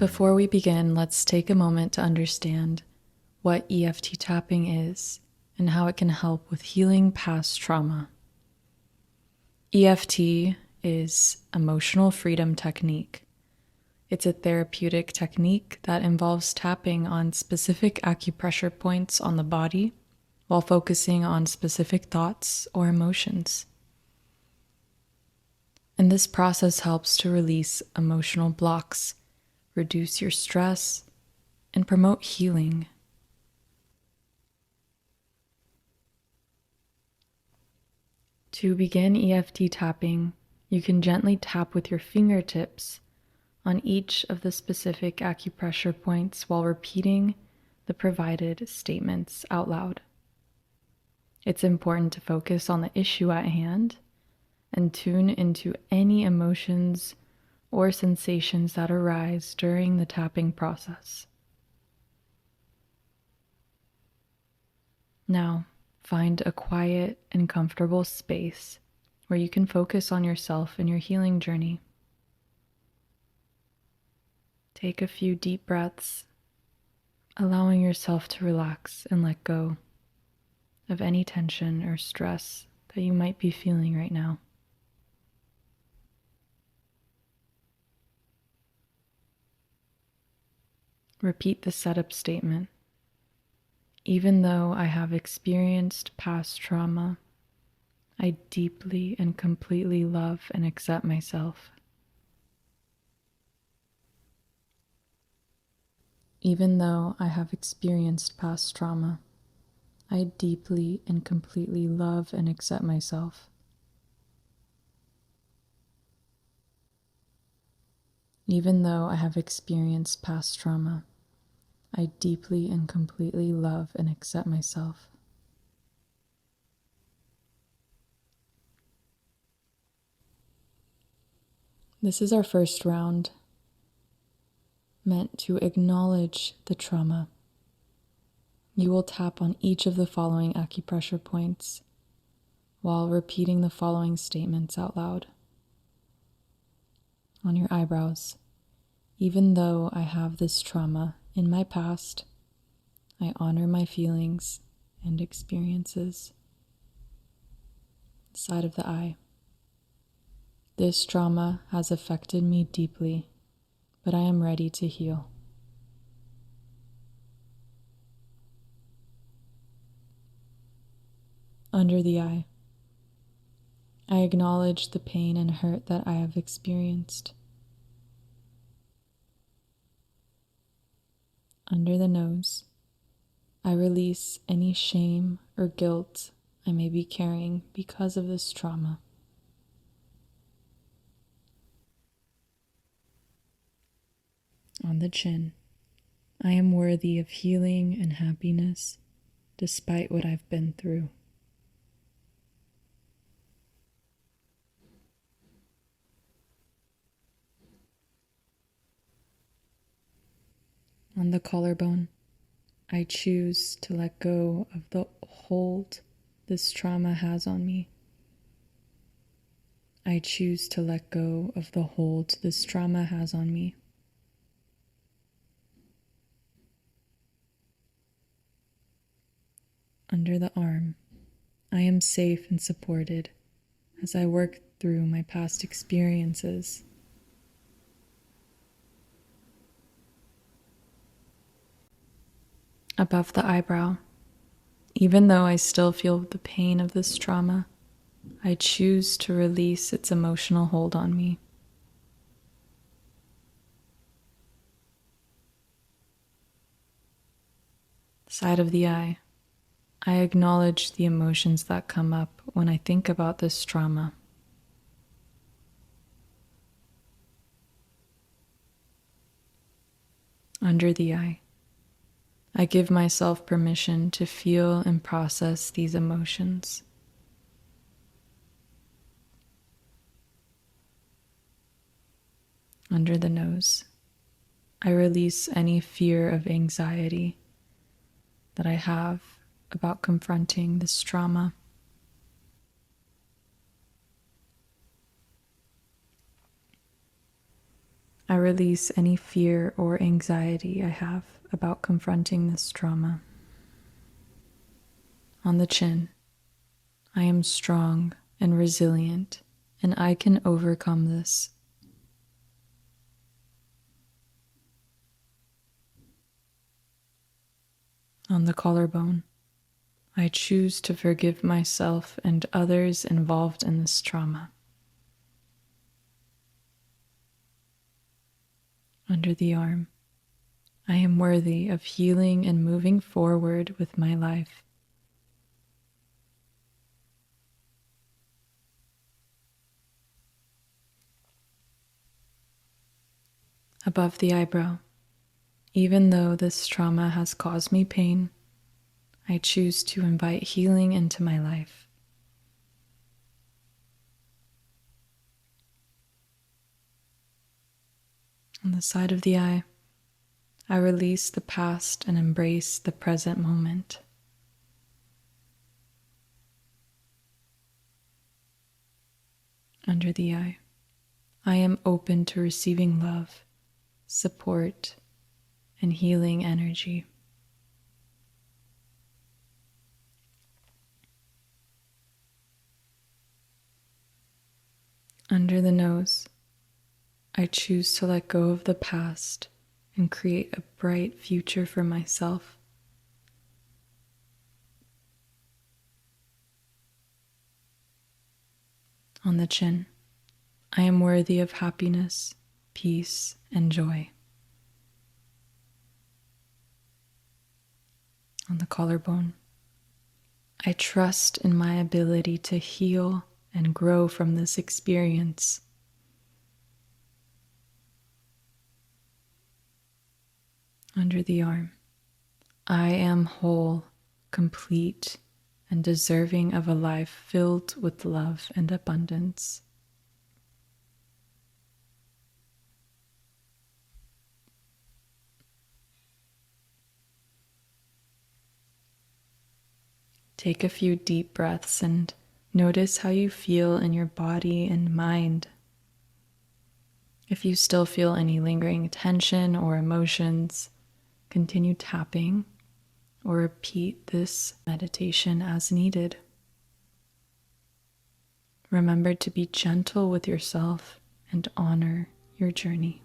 Before we begin, let's take a moment to understand what EFT tapping is and how it can help with healing past trauma. EFT is emotional freedom technique. It's a therapeutic technique that involves tapping on specific acupressure points on the body while focusing on specific thoughts or emotions. And this process helps to release emotional blocks, reduce your stress, and promote healing. To begin EFT tapping, you can gently tap with your fingertips on each of the specific acupressure points while repeating the provided statements out loud. It's important to focus on the issue at hand and tune into any emotions or sensations that arise during the tapping process. Now, find a quiet and comfortable space where you can focus on yourself and your healing journey. Take a few deep breaths, allowing yourself to relax and let go of any tension or stress that you might be feeling right now. Repeat the setup statement. Even though I have experienced past trauma, I deeply and completely love and accept myself. Even though I have experienced past trauma, I deeply and completely love and accept myself. Even though I have experienced past trauma, I deeply and completely love and accept myself. This is our first round, meant to acknowledge the trauma. You will tap on each of the following acupressure points while repeating the following statements out loud. On your eyebrows. Even though I have this trauma in my past, I honor my feelings and experiences. Side of the eye. This trauma has affected me deeply, but I am ready to heal. Under the eye. I acknowledge the pain and hurt that I have experienced. Under the nose. I release any shame or guilt I may be carrying because of this trauma. On the chin. I am worthy of healing and happiness despite what I've been through. On the collarbone, I choose to let go of the hold this trauma has on me. I choose to let go of the hold this trauma has on me. Under the arm, I am safe and supported as I work through my past experiences. Above the eyebrow, even though I still feel the pain of this trauma, I choose to release its emotional hold on me. Side of the eye, I acknowledge the emotions that come up when I think about this trauma. Under the eye, I give myself permission to feel and process these emotions. Under the nose, I release any fear of anxiety that I have about confronting this trauma. I release any fear or anxiety I have about confronting this trauma. On the chin, I am strong and resilient, and I can overcome this. On the collarbone, I choose to forgive myself and others involved in this trauma. Under the arm, I am worthy of healing and moving forward with my life. Above the eyebrow, even though this trauma has caused me pain, I choose to invite healing into my life. On the side of the eye, I release the past and embrace the present moment. Under the eye, I am open to receiving love, support, and healing energy. Under the nose, I choose to let go of the past and create a bright future for myself. On the chin, I am worthy of happiness, peace, and joy. On the collarbone, I trust in my ability to heal and grow from this experience. Under the arm, I am whole, complete, and deserving of a life filled with love and abundance. Take a few deep breaths and notice how you feel in your body and mind. If you still feel any lingering tension or emotions, continue tapping or repeat this meditation as needed. Remember to be gentle with yourself and honor your journey.